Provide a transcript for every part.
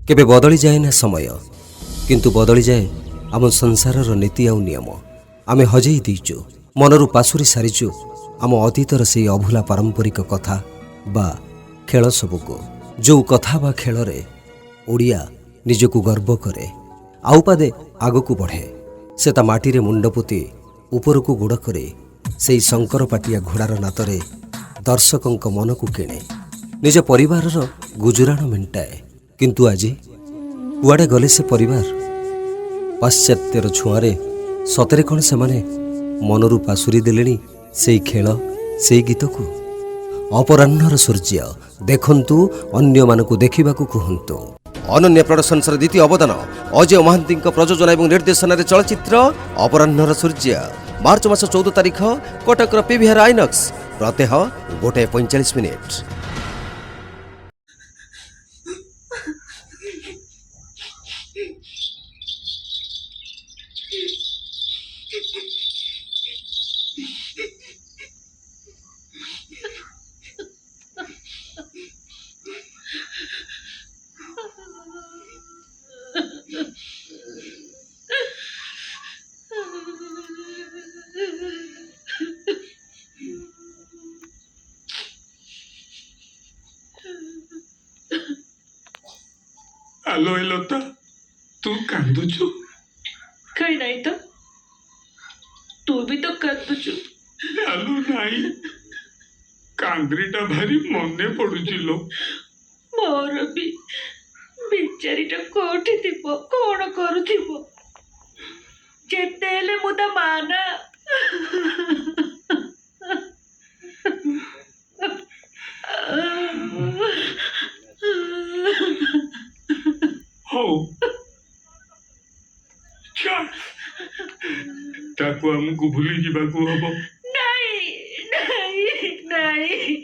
केबे बदली जाए ना समय किंतु बदली जाए आम संसारर नीति आउ नियम। आमे हजेई दीचु मनरु पासुरी सारिचु आम अतीतर से अभुला पारंपरिक कथा बा खेल सबुको। जो कथा बा खेलरे ओडिया निजकु गर्व करे आउ पादे आगकु बढ़े। से ता माटीरे मुंड पोती उपरकु गोड़ करे सेई शंकर पाटिया घोड़ार नातरे दर्शकंक मनकु किणे निज परिवारर गुजुराण मेंटाए। किंतु आजी कुआडे गले से परिवार पाश्चात्यर छुआरे सतरे कौन से माने मनरु पासुरी देलेनी सेई खेल सेई गीतकु। अपराह्नर सूर्य देखंतु अन्य मानकु देखिबाकु कहंतु। अनन्य प्रोडक्शन्सर द्वितीय अवदान अजय महांती प्रयोजन और निर्देशन चलचित्र अपराह्नर सूर्य मार्च मास 14 तारिख कटकर पीवीआर आइनक्स प्रत्यह 1:45। हेलो लता तू कांदुचु कहीं नहीं तो तू भी तो कांदुचु। हेलो नहीं कांद्रीटा भारी मने पड़ुची लो। मोर भी बिचारीटा कोठी थिबो कोण करूथिबो जेते हेले मु ता माना। हो चल ताको हमको भूली जीवाकू हबो। नहीं नहीं नहीं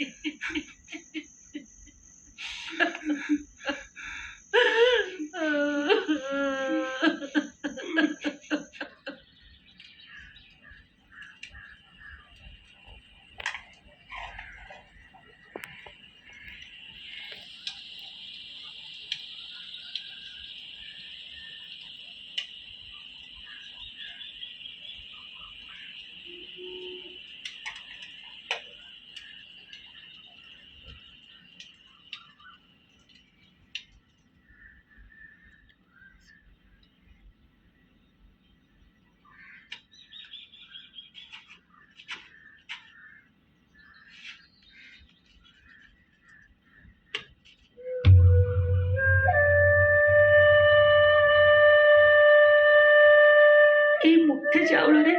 मुठे चाउल रे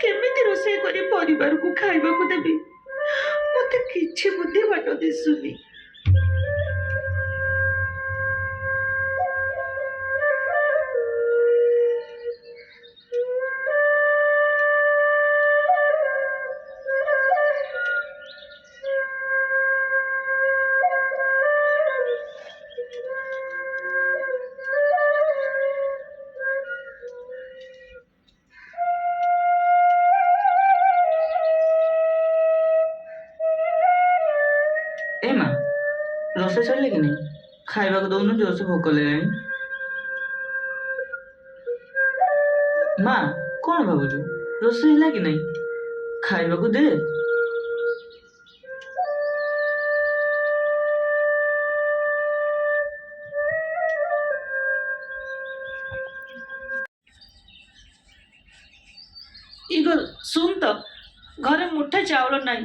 केमिति रोषेई करी परिवार को खाइबा को देबी मते किछि बुद्धि बाट दिसुनी। ए मां रोषेई सरिले कि नहीं खाइबा को दउनु जोर से भोक लेलानी। मां कौन भाबुछु रोषेई होला कि नहीं खाइबा को दे। इगल सुन तो घरे मुठे चाउल नहीं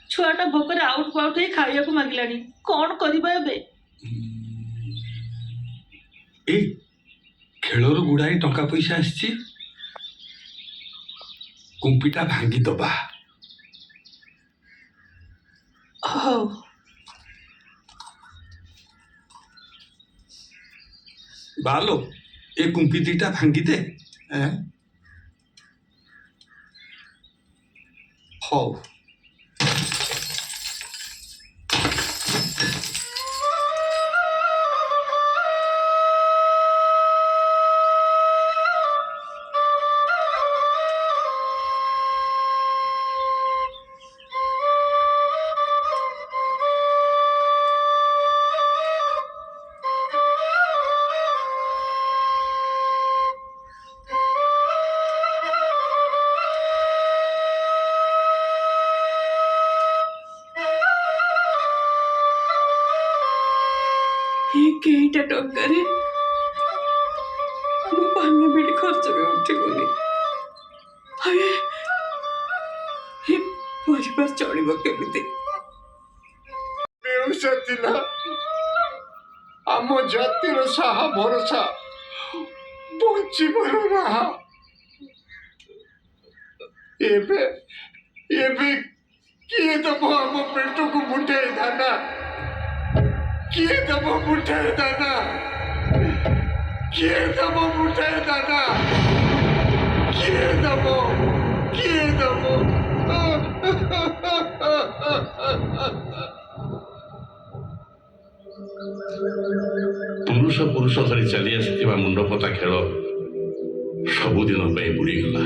छुआटा भोकरे आउट पाउट ही खाइया को मागिलानी कौन करिबा एबे। ए खेलर गुड़ाई टंका पैसा आसी कुंपीटा भांगी दबा। हो बालो ए कुंपी दीटा भांगी दे। हो ଏଇଟା ଟଙ୍କାରେ ମୋ ପାନ ବିଡ଼ି ଖର୍ଚ୍ଚ ବି ଉଠିବନି। ଆରେ ଏ ପରିବାର ଚଳିବ କେମିତି? ବେଉସା ଥିଲା ଆମ ଜାତିର ସାହା ଭରସା, ବଞ୍ଚିବାର ରାହା। ଏବେ ଏବେ କିଏ ଦବ ଆମ ପେଟକୁ ମୁଠାଏ ଦାନା? କିଏ ଦବ ମୁଠାଏ ଦାନା? କିଏ ଦବ ମୁଠାଏ ଦାନା? କିଏ ଦବ? କିଏ ଦବ? ପୁରୁଷ ପୁରୁଷ ଧରି ଚାଲି ଆସିଥିବା ମୁଣ୍ଡପତା ଖେଳ ସବୁଦିନ ପାଇଁ ବୁଡ଼ିଗଲା।